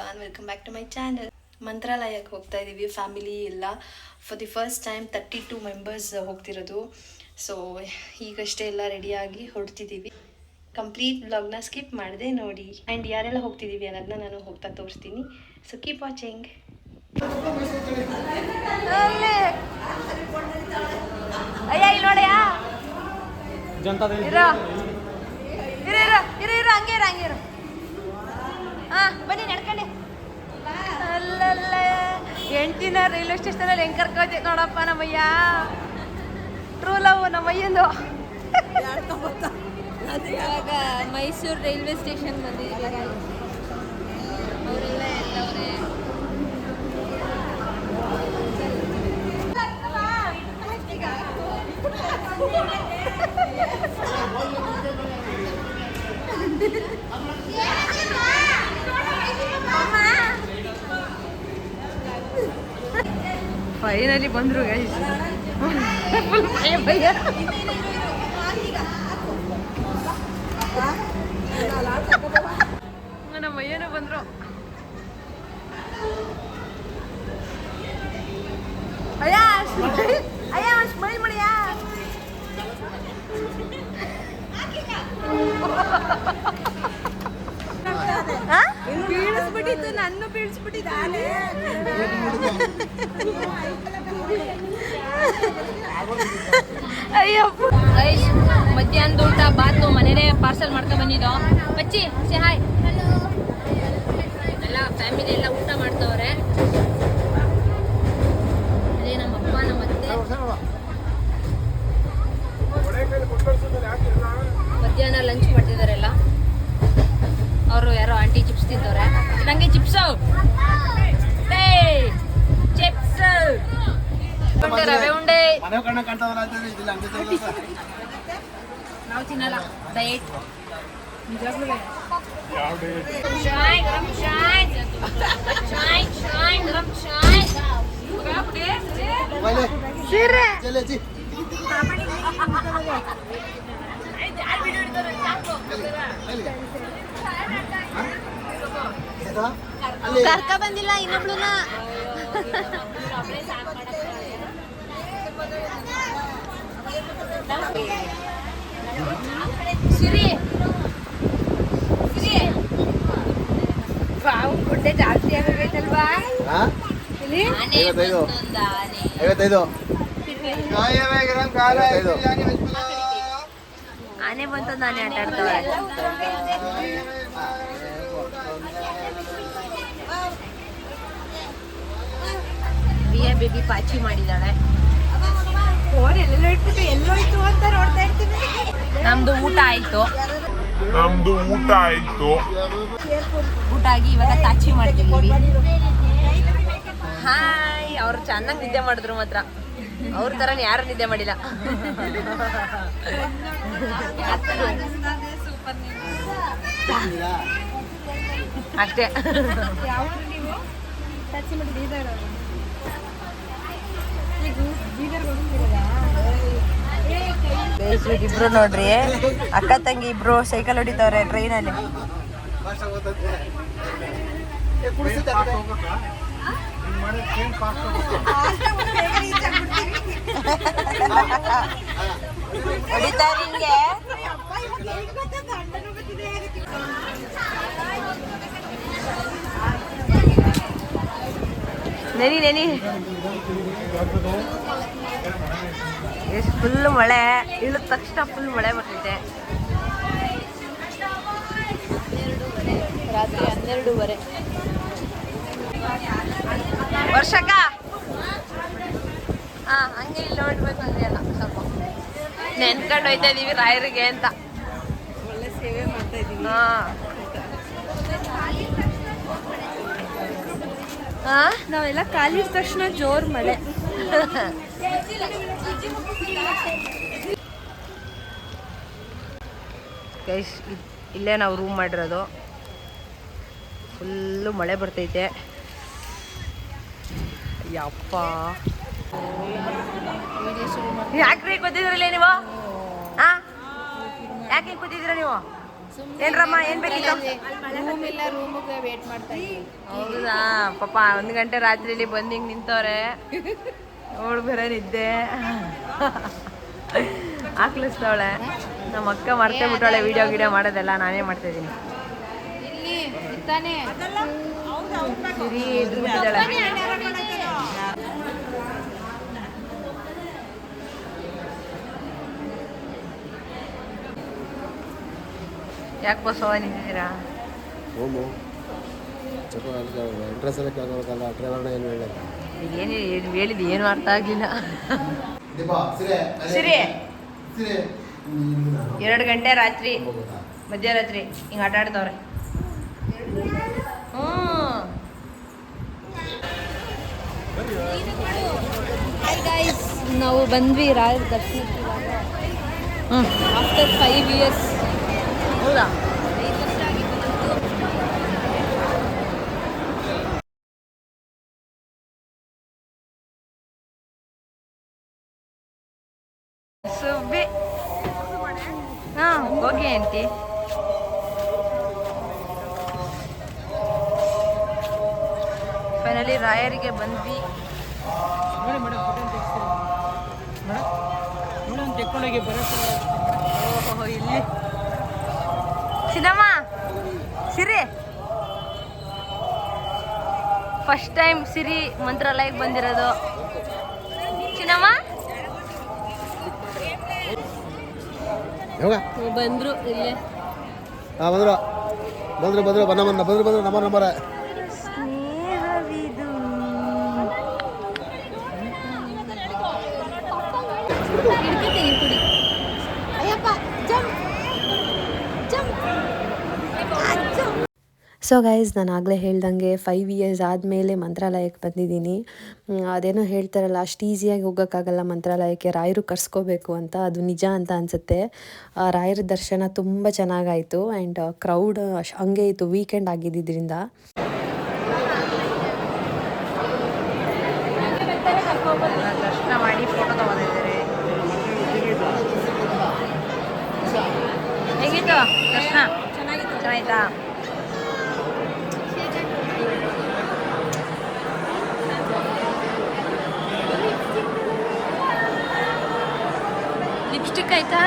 Everyone, welcome back to my channel. ಮಂತ್ರಾಲಯಕ್ಕೆ ಹೋಗ್ತಾ ಇದ್ದೀವಿ ಫ್ಯಾಮಿಲಿ ಎಲ್ಲ. For the first time 32 members ಹೋಗ್ತಿರೋದು. ಸೊ ಈಗಷ್ಟೇ ಎಲ್ಲ ರೆಡಿಯಾಗಿ ಹೊರಡ್ತಿದ್ದೀವಿ. ಕಂಪ್ಲೀಟ್ ವ್ಲಾಗ್ನ ಸ್ಕಿಪ್ ಮಾಡಿದೆ ನೋಡಿ. ಆ್ಯಂಡ್ ಯಾರೆಲ್ಲ ಹೋಗ್ತಿದ್ದೀವಿ ಅನ್ನೋದನ್ನ ನಾನು ಹೋಗ್ತಾ ತೋರಿಸ್ತೀನಿ. So keep watching. ಅಯ್ಯ ಇಲ್ಲಿ ನೋಡ್ಯಾ ಇರು ಹಂಗೇರು ಹಾಂ ಬನ್ನಿ ನಡ್ಕೊಂಡೆ. ಅಲ್ಲಲ್ಲ ಎಂಟಿನ ರೈಲ್ವೆ ಸ್ಟೇಷನಲ್ಲಿ ಹೆಂಗೆ ಕರ್ಕೋತಿ ನೋಡಪ್ಪ ನಮ್ಮಯ್ಯ. True love ನಮ್ಮಯ್ಯಂದು. ಇವಾಗ ಮೈಸೂರು ರೈಲ್ವೆ ಸ್ಟೇಷನ್ ಬಂದಿದ್ದೀವಿ. ಅವರೆಲ್ಲ ಎಲ್ಲವರೇ ಫೈನಲಿ ಬಂದ್ರು ಗೈಸ್. ಭಯ ನಮ್ಮ ಅಯ್ಯನೂ ಬಂದ್ರು. ಅಯ್ಯ ಒಂದು ಸ್ಮೈಲ್ ಮಾಡಿಯಾ. ಬೀಳಿಸ್ಬಿಟ್ಟಿತ್ತು, ನನ್ನ ಬೀಳಿಸ್ಬಿಟ್ಟಿದ್ದಾನೆ. ಅಯ್ಯಪ್ಪ ಮಧ್ಯಾಹ್ನದ ಊಟ ಬಾತು ಮನೇನೆ ಪಾರ್ಸಲ್ ಮಾಡ್ಕೊಂಡ್ ಬಂದಿದ್ದೋ. ಬಚ್ಚಿ ಸೇ ಹಾಯ್. ಎಲ್ಲ ಫ್ಯಾಮಿಲಿ ಎಲ್ಲ ಊಟ ಮಾಡ್ತವ್ರೆ. ಅದೇ ನಮ್ಮಪ್ಪ ನಮ್ಮ ಅತ್ತೆ ಮಧ್ಯಾಹ್ನ ಲಂಚ್ ಮಾಡ್ತಿದಾರೆಲ್ಲ. ಅವರು ಯಾರೋ ಆಂಟಿ ಚಿಪ್ಸ್ ತಿಂತವ್ರೆ. ನಂಗೆ ಚಿಪ್ಸು ಚಿಪ್ಸ್ ರವೆ ಉಂಡೆ ನಾವು ತಿನ್ನಲ್ಲ. ಡಯಟ್ ಕರ್ಕ ಬಂದಿಲ್ಲ ಇನ್ನೊಬ್ಳನ್ನ. ಸಿರಿ ಗುಡ್ಡೆ ಜಾಸ್ತಿ ಆಗಬೇಕಲ್ವಾ? ಆನೆ ಬಂತು, ನಾನೇ ಆಟ ಆಡ್ತವ್ರೆ. ಬಿಯ ಬೇಬಿ ಪಾಚಿ ಮಾಡಿದಾಳೆ. ನಮ್ದು ಊಟ ಆಯ್ತು. ಊಟ ಆಗಿ ಇವಾಗ ತಾಚಿ ಮಾಡ್ತಿದ್ದೀವಿ. ಹಾಯ್. ಅವ್ರು ಚೆನ್ನಾಗಿ ನಿದ್ದೆ ಮಾಡಿದ್ರು ಮಾತ್ರ. ಅವ್ರ ತರ ಯಾರು ನಿದ್ದೆ ಮಾಡಿಲ್ಲ. ಅಷ್ಟೇ. ಇಬ್ರು ನೋಡ್ರಿ, ಅಕ್ಕ ತಂಗಿ ಇಬ್ರು ಸೈಕಲ್ ಹೊಡಿತವ್ರೆ ಟ್ರೈನಲ್ಲಿ. ಹೊಡಿತಾರೆ ಹಿಂಗೆ. ನೆನಿ ಎಷ್ಟು ಫುಲ್ ಮಳೆ. ಇಳಿದ ತಕ್ಷಣ ಫುಲ್ ಮಳೆ ಬರ್ತೈತೆ. ರಾತ್ರಿ 12:30. ವರ್ಷಕ್ಕ ಹಂಗೆ ಇಲ್ಲಿ ನೋಡ್ಬೇಕು ಅಂದ್ರೆ ಅಲ್ಲ ಸ್ವಲ್ಪ ನೆನ್ಕೊಂಡು ಹೋಯ್ತಾ ಇದೀವಿ ರಾಯರಿಗೆ ಅಂತ. ಒಳ್ಳೆ ಸೇವೆ ಮಾಡ್ತಾ ಇದೀವಿ. ನಾವೆಲ್ಲ ಕಾಲಿದ ತಕ್ಷಣ ಜೋರ್ ಮಳೆ. ಗೈಸ್ ಇಲ್ಲೇ ನಾವು ರೂಮ್ ಮಾಡಿರೋದು. ಫುಲ್ಲು ಮಳೆ ಬರ್ತೈತೆ. ಯಪ್ಪ ಯಾಕ್ರಿ ಕೂತಿದ್ರಲ್ಲ ನೀವು? ಯಾಕೆ ಕೂತಿದ್ದೀರ ನೀವು? ಏನ್ರಮ್ಮ ಏನ್ ಬೇಕಿತ್ತು? ರೂಮ್ ಇಲ್ಲ, ರೂಮಿಗೆ ವೇಟ್ ಮಾಡ್ತಾ ಇದ್ದೀವಿ. ಹೌದಾ ಪಾಪ 1 ಗಂಟೆ ರಾತ್ರಿಲಿ ಬಂದು ಹಿಂಗೆ ನಿಂತವ್ರೆ. ಅವಳು ಬೇರೆ ನಿದ್ದೆ ಹಾಕ್ಲಿಸ್ತಾವಳೆ. ನಮ್ಮ ಅಕ್ಕ ಮರ್ತೇ ಬಿಟ್ಟವಳೆ ವಿಡಿಯೋ ಮಾಡೋದೆಲ್ಲ ನಾನೇ ಮಾಡ್ತಾ ಇದ್ದೀನಿ. ಇಲ್ಲಿ ಇದ್ದಾನೆ. ಸಿರಿ ಎದ್ದು ಬಿಟ್ಟಿದ್ದಾಳೆ. ಯಾಕೆ ಬಸವ ನಿಂತಿದ್ದೀರಾ? ಹೋಮು ಎಂಟ್ರೆನ್ಸ್ ಎಲ್ಲ ಕೇಳ್ಕೋಬೇಕಲ್ಲ, ಡ್ರೈವರ್ನ ಏನು ಹೇಳಲ್ಲ. ಏನು ಹೇಳಿದ್ದು ಏನು ಅರ್ಥ ಆಗಲಿಲ್ಲ. ಸಿರಿ 2 ಗಂಟೆ ರಾತ್ರಿ ಮಧ್ಯರಾತ್ರಿ ಹಿಂಗೆ ಆಟ ಆಡ್ತವ್ರೆ. ಹಾಯ್ ಗೈಸ್, ನಾವು ಬಂದ್ವಿ ರಾಯರ ದರ್ಶನಕ್ಕೆ ಆಫ್ಟರ್ 5 years. ಹೌದಾ? ಸುಬ್ಬಿ ಹಾಂ ಹೋಗಿ ಆಂಟಿ. ಫೈನಲಿ ರಾಯರಿಗೆ ಬಂದ್ವಿ. ಓಹೋ ಇಲ್ಲಿ ಚಿನ್ನಮ್ಮ ಸಿರಿ ಫಸ್ಟ್ ಟೈಮ್ ಸಿರಿ ಮಂತ್ರಾಲಯಕ್ಕೆ ಬಂದಿರೋದು. ಚಿನ್ನಮ್ಮ ಬಂದ್ರು ಇಲ್ಲೇ ಬಂದ್ರು ನಂಬರ್ ಸ್ನೇಹವಿದು. ಹಿಡ್ಕೊತೀನಿ ಕುಡಿ. Ayyappa jump jump. So guys, ನಾನು ಆಗಲೇ ಹೇಳ್ದಂಗೆ 5 years ಆದಮೇಲೆ ಮಂತ್ರಾಲಯಕ್ಕೆ ಬಂದಿದ್ದೀನಿ. ಅದೇನೋ ಹೇಳ್ತಾರಲ್ಲ, ಅಷ್ಟು ಈಸಿಯಾಗಿ ಹೋಗೋಕ್ಕಾಗಲ್ಲ ಮಂತ್ರಾಲಯಕ್ಕೆ, ರಾಯರು ಕರ್ಸ್ಕೋಬೇಕು ಅಂತ. ಅದು ನಿಜ ಅಂತ ಅನಿಸುತ್ತೆ. ರಾಯರ ದರ್ಶನ ತುಂಬ ಚೆನ್ನಾಗಾಯಿತು ಆ್ಯಂಡ್ ಕ್ರೌಡ್ ಹಂಗೆ ಇತ್ತು, ವೀಕೆಂಡ್ ಆಗಿದ್ದರಿಂದ. ದರ್ಶನ ಮಾಡಿ ಫೋಟೋ ತಗೊಂಡಿದ್ದಾರೆ. ಹೇಗಿತ್ತು ದರ್ಶನ? ಚೆನ್ನಾಗಿತ್ತಾ? ಲಿಪ್ಸ್ಟಿಕ್ ಆಯ್ತಾ?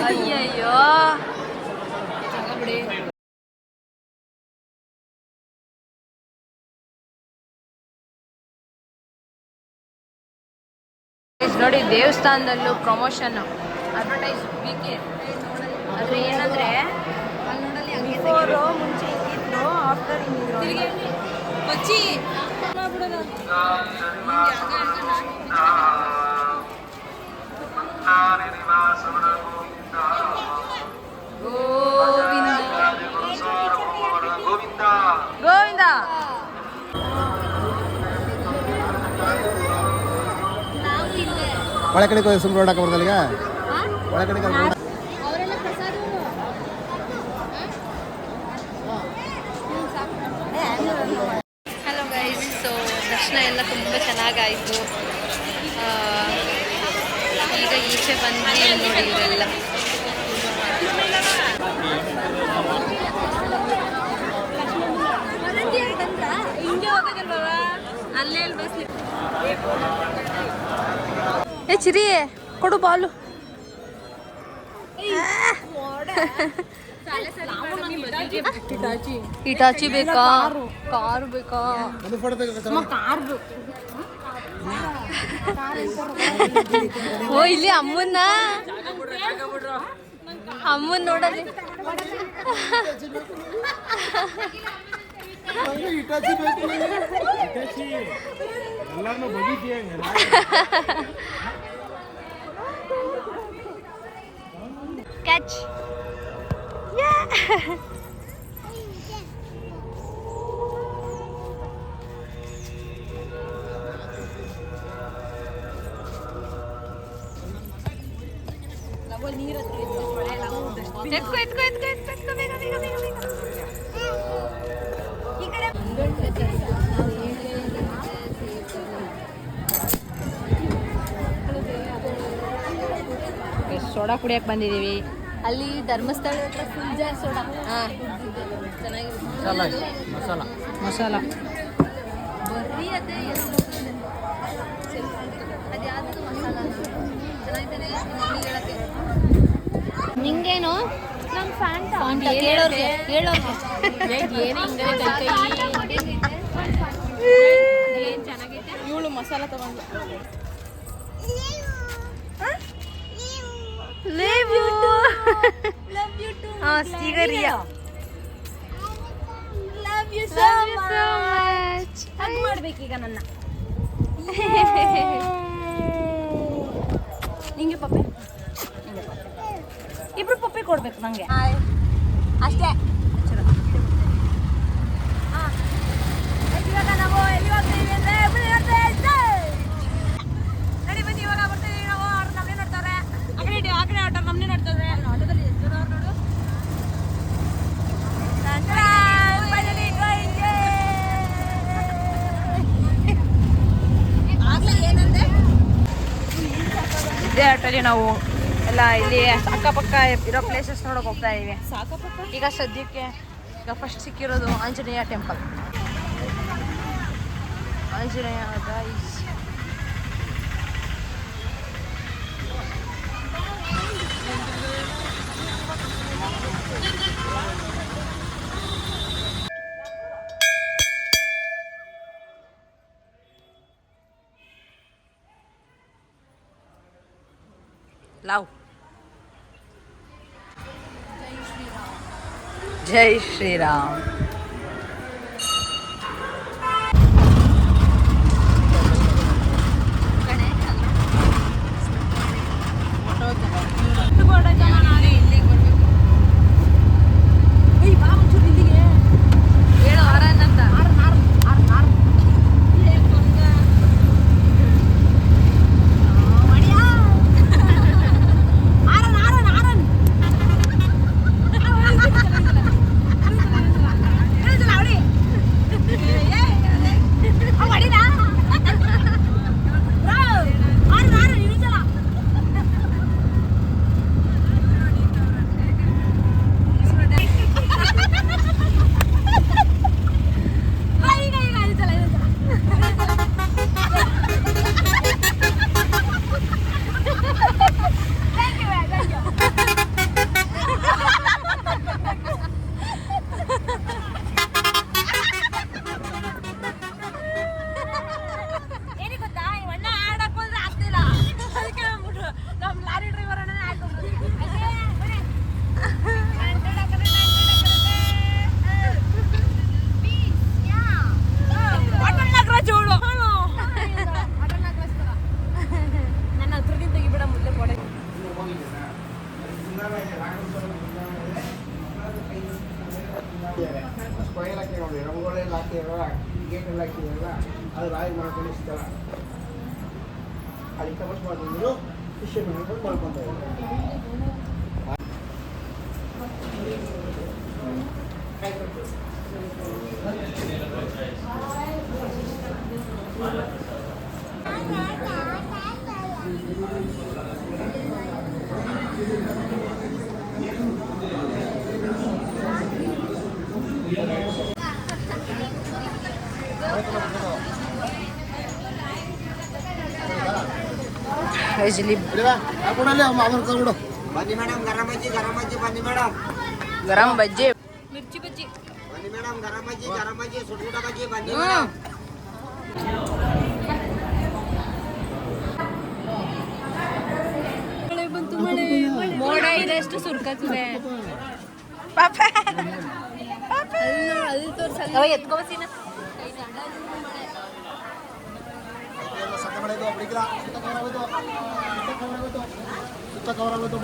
ಅಯ್ಯಯ್ಯೋ ನೋಡಿ, ದೇವಸ್ಥಾನದಲ್ಲೂ ಪ್ರಮೋಷನ್ ಅಡ್ವರ್ಟೈಸ್ ವೀಕೆ. ಆದರೆ ಏನಂದರೆ ಬಿಫೋರು ಮುಂಚೆ ಹಿಂಗಿದ್ರು, ಆಫ್ಟರ್ ಹಿಂಗಿದ್ರು. ಬಚ್ಚಿ ಗೋವಿಂದ ಒಳ ಕಡೆ ಸುಮ್ಮನೆ ರೋಡ್ ಹಾಕಬಾರ್ದಲ್ಲಿಗ ಒಳ ಕಡೆ ಹಲೋ ಗೈಸ್, ಸೊ ದರ್ಶನ ಎಲ್ಲ ತುಂಬ ಚೆನ್ನಾಗಾಯಿತು. ಈಗ ಈಚೆ ಬಂದು ನೋಡಿ ಇವರೆಲ್ಲ ಏ ಚಿರಿ ಕೊಡು ಬಾಲು. ಇಟಾಚಿ ಬೇಕಾ? ಕಾರು ಬೇಕಾ? ಓ ಇಲ್ಲಿ ಅಮ್ಮನ್ನ ನೋಡಲಿ. ಕ್ಯಾಚ್. ಎತ್ಕೋ ಎತ್ಕೋ ಎತ್ಕೋ ಎತ್ಕೋ ಎತ್ಕೋ ಬೇಗ ಬೇಗ ಬೇಗ ಬೇಗ. ಈ ಕಡೆ ಸೋಡಾ ಕುಡಿಯಕ್ಕೆ ಬಂದಿದ್ದೀವಿ. ಅಲ್ಲಿ ಧರ್ಮಸ್ಥಳ ಹತ್ರ ಫುಲ್ ಜಾರ್ ಸೋಡಾ ಚೆನ್ನಾಗಿರುತ್ತೆ ಮಸಾಲ ಬರ್ರಿ ಅದೇ ಅದು ಯಾವುದು ಮಸಾಲ ಚೆನ್ನಾಗಿದ್ದಾನೆ ಮಮ್ಮಿ ಹೇಳಕ್ಕೆ ನಿಂಗೇನು ನಮ್ಮ ಫ್ಯಾಂಟ ಕೇಳೋರ್ಗೆ ಏನು ಹಿಂಗೆ ಏನು ಚೆನ್ನಾಗೈತೆ ಇವಳು ಮಸಾಲ ತಗೊಂಡು ಸಿಗರಿಯ love you so much. Hug ಮಾಡ್ಬೇಕೀಗ ನನ್ನ ನಿಂಗೆ ಪಪ್ಪೆ ಇಬ್ರು ಪಪ್ಪೆ ಕೊಡ್ಬೇಕು ನಂಗೆ ಅಷ್ಟೇ ಇವಾಗ ನಾವು ಎಲ್ಲಿ ಹೋಗ್ತೀವಿ ಅಂದ್ರೆ ನಡಿ ಬನ್ನಿ ಇವಾಗ ಬರ್ತೀವಿ ನಾವು ಅವ್ರು ನಮ್ಮನೆ ನೋಡ್ತಾರೆ ಆ ಕಡೆ ಆಟೋ ನಮ್ಮನೆ ನೋಡ್ತಾರೆ ಆಟೋದಲ್ಲಿ ಎಷ್ಟು ಜನ ಅವ್ರು ನೋಡು ಇದೇ ಆಟೋಲಿ ನಾವು ಎಲ್ಲ ಇಲ್ಲಿ ಅಕ್ಕಪಕ್ಕ ಇರೋ ಪ್ಲೇಸಸ್ ನೋಡೋಕೆ ಹೋಗ್ತಾ ಇದೀವಿ ಈಗ ಸದ್ಯಕ್ಕೆ ಈಗ ಫಸ್ಟ್ ಸಿಕ್ಕಿರೋದು Anjaneya temple Anjaneya guys love ಜೈ ಶ್ರೀರಾಮ್ ಸ್ಕ್ವೈರ್ ಹಾಕಿ ನೋಡಿ ರಂಗೋಲಿ ಹಾಕಿರಲ್ಲ ಗೇಟ್ ಎಲ್ಲ ಹಾಕಿರಲ್ಲ ಅದು ರಾಯಿ ಮಾಡ್ಕೊಂಡು ಇಷ್ಟಲ್ಲ ಅಲ್ಲಿ ತಪಸ್ ಮಾಡಿದ್ರು ಫಿಶ್ ಮಾಡ್ಕೊಂಡು ಮಾಡ್ಕೊತಾ ಬನ್ನಿ ಮೇಡಮ್ ಗರಂ ಬಜ್ಜಿ ಬನ್ನಿ ಮೇಡಮ್ ಗರಂ ಬಜ್ಜಿ ಮಿರ್ಚಿ ಬಜ್ಜಿ ಬನ್ನಿ ಮೇಡಮ್ ಗರಂ ಬಜ್ಜಿ ಸುಡುಗುಡ ಬಜ್ಜಿ ಬನ್ನಿ ಮೇಡಮ್ ಮೋಡ ಇದೆಷ್ಟು ಸುರ್ಕತ್ತದೆ ಪಾಪ ಅಲ್ಲಿ ತೋರ್ಸಲ್ಲ ಎತ್ಕೋಬಸ್ಸಿನ ಸುತ್ತ ಕವರ್ ಆಗೋದು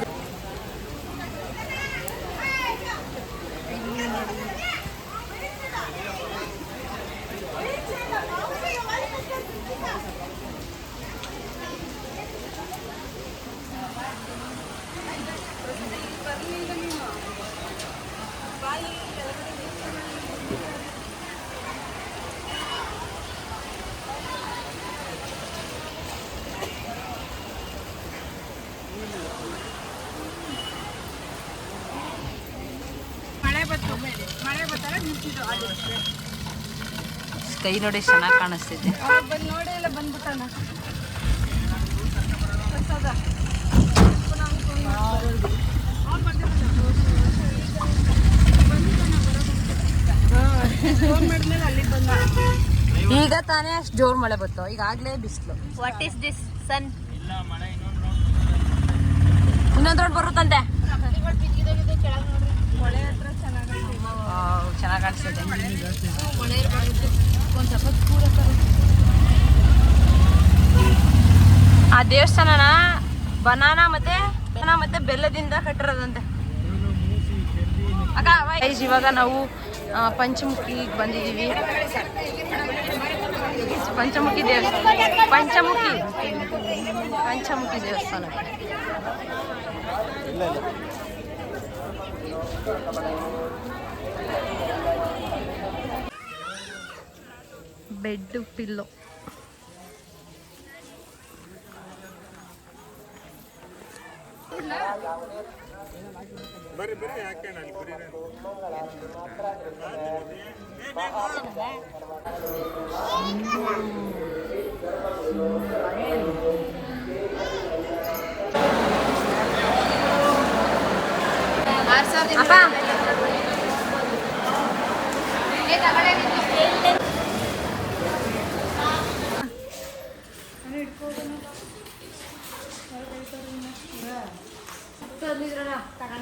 ಸ್ಕೈ ನೋಡಿ ಚೆನ್ನಾಗಿ ಕಾಣಿಸ್ತಿದೆ. ನೋಡಿ ಎಲ್ಲ ಬಂದ್ಬಿಟ್ಟಣ. ಈಗ ತಾನೇ ಅಷ್ಟು ಜೋರ್ ಮಳೆ ಬಂತು, ಈಗಾಗಲೇ ಬಿಸಿಲು. ವಾಟ್ ಈಸ್ ದಿಸ್ ಸನ್? ಇನ್ನೊಂದು ರೋಡ್ ಬರುತ್ತಂತೆ. ಚೆನ್ನಾಗಿ ಕಾಣಿಸ್ತಿದೆ. ಆ ದೇವಸ್ಥಾನನ ಬನಾನಾ ಮತ್ತೆ ಬೆಲ್ಲದಿಂದ ಕಟ್ಟಿರೋದಂತೆ. ಅಕ್ಕ ಇವಾಗ ನಾವು ಪಂಚಮುಖಿಗೆ ಬಂದಿದ್ದೀವಿ. ಪಂಚಮುಖಿ ದೇವಸ್ಥಾನ. Bed pillow.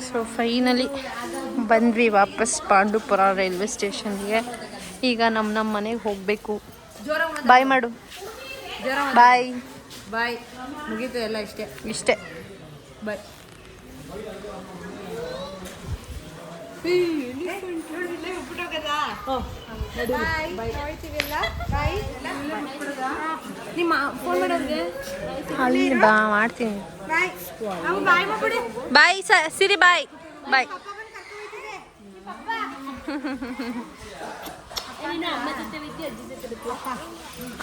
ಸೊ ಫೈನಲಿ ಬಂದ್ವಿ ವಾಪಸ್ ಪಾಂಡುಪುರ ರೈಲ್ವೆ ಸ್ಟೇಷನ್ಗೆ. ಈಗ ನಮ್ಮ ಮನೆಗೆ ಹೋಗಬೇಕು. ಬಾಯ್ ಮಾಡು. ಬಾಯ್ ಬಾಯ್. ಮುಗೀತು ಎಲ್ಲ ಇಷ್ಟೇ. ಬಾಯ್. ನಿಮ್ಮ ಫೋನ್ ಮಾಡೋರಿಗೆ ಅಲ್ಲಿ ಬಾ ಮಾಡ್ತೀನಿ. ಬಾಯ್ ಸಿರಿ ಬಾಯ್ ಬಾಯ್.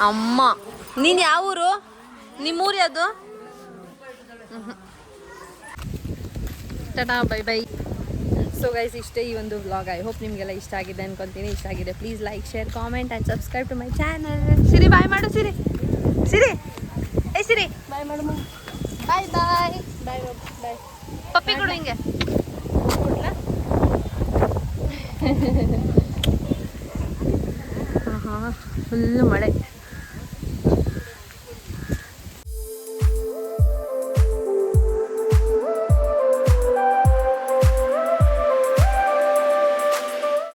ಅಮ್ಮ ನೀನು ಯಾವ ಊರು? ನಿಮ್ಮೂರು ಯಾವುದು? Tata bye bye. So guys ಇಷ್ಟೇ ಈ ಒಂದು ವ್ಲಾಗ್. ಐ ಹೋಪ್ ನಿಮಗೆಲ್ಲ ಇಷ್ಟ ಆಗಿದೆ ಅನ್ಕೊತೀನಿ. ಇಷ್ಟ ಆಗಿದೆ please like share comment and subscribe to my channel. Siri bye ಮಾಡು. ಸಿರಿ ಸಿರಿ ಬಾಯ್ ಮಾಡು. ಬಾಯ್ ಬಾಯ್ ಬಾಯ್ ಬಾಯ್. ಪಪ್ಪಿ ಕೊಡು ಹಿಂಗೆ. ಹಾಂ ಫುಲ್ಲು ಮಳೆ.